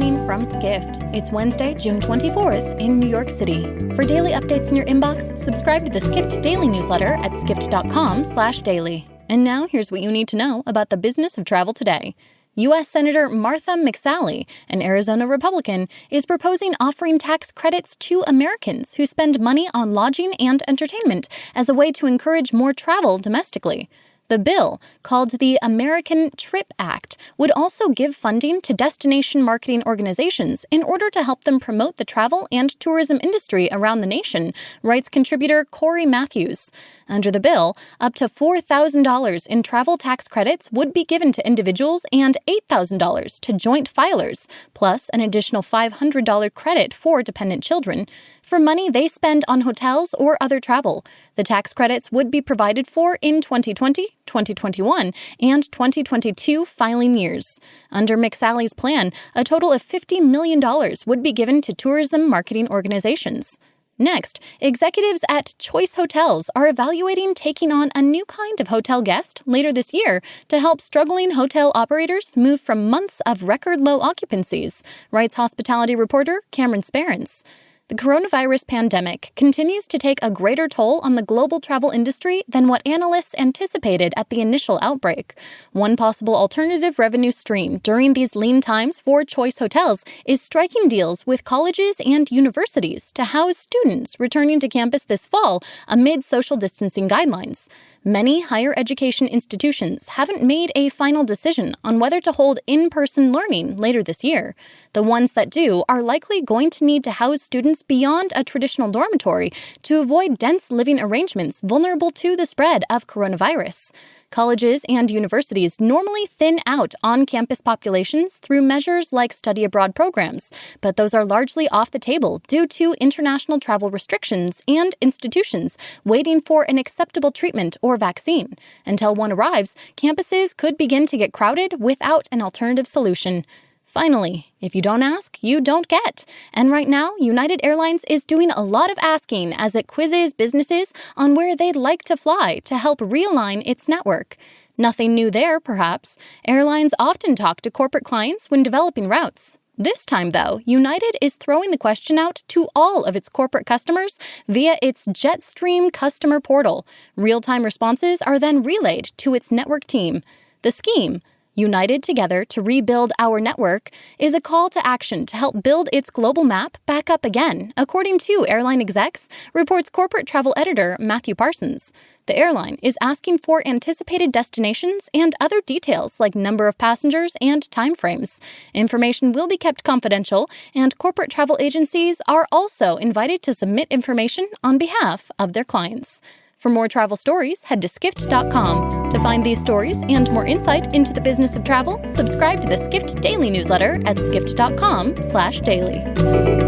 morning from Skift. It's Wednesday, June 24th in New York City. For daily updates in your inbox, subscribe to the Skift Daily newsletter at skift.com/daily. And now here's what you need to know about the business of travel today. U.S. Senator Martha McSally, an Arizona Republican, is proposing offering tax credits to Americans who spend money on lodging and entertainment as a way to encourage more travel domestically. The bill, called the American Trip Act, would also give funding to destination marketing organizations in order to help them promote the travel and tourism industry around the nation, writes contributor Corey Matthews. Under the bill, up to $4,000 in travel tax credits would be given to individuals and $8,000 to joint filers, plus an additional $500 credit for dependent children, for money they spend on hotels or other travel. The tax credits would be provided for in 2020, 2021, and 2022 filing years. Under McSally's plan, a total of $50 million would be given to tourism marketing organizations. Next, executives at Choice Hotels are evaluating taking on a new kind of hotel guest later this year to help struggling hotel operators move from months of record-low occupancies, writes hospitality reporter Cameron Sperance. The coronavirus pandemic continues to take a greater toll on the global travel industry than what analysts anticipated at the initial outbreak. One possible alternative revenue stream during these lean times for Choice Hotels is striking deals with colleges and universities to house students returning to campus this fall amid social distancing guidelines. Many higher education institutions haven't made a final decision on whether to hold in-person learning later this year. The ones that do are likely going to need to house students beyond a traditional dormitory to avoid dense living arrangements vulnerable to the spread of coronavirus. Colleges and universities normally thin out on-campus populations through measures like study abroad programs, but those are largely off the table due to international travel restrictions and institutions waiting for an acceptable treatment or vaccine. Until one arrives, campuses could begin to get crowded without an alternative solution. Finally, if you don't ask, you don't get. And right now, United Airlines is doing a lot of asking as it quizzes businesses on where they'd like to fly to help realign its network. Nothing new there, perhaps. Airlines often talk to corporate clients when developing routes. This time, though, United is throwing the question out to all of its corporate customers via its Jetstream customer portal. Real-time responses are then relayed to its network team. The scheme, United Together to Rebuild Our Network, is a call to action to help build its global map back up again, according to airline execs, reports corporate travel editor Matthew Parsons. The airline is asking for anticipated destinations and other details like number of passengers and timeframes. Information will be kept confidential, and corporate travel agencies are also invited to submit information on behalf of their clients. For more travel stories, head to skift.com. To find these stories and more insight into the business of travel, subscribe to the Skift Daily newsletter at skift.com/daily.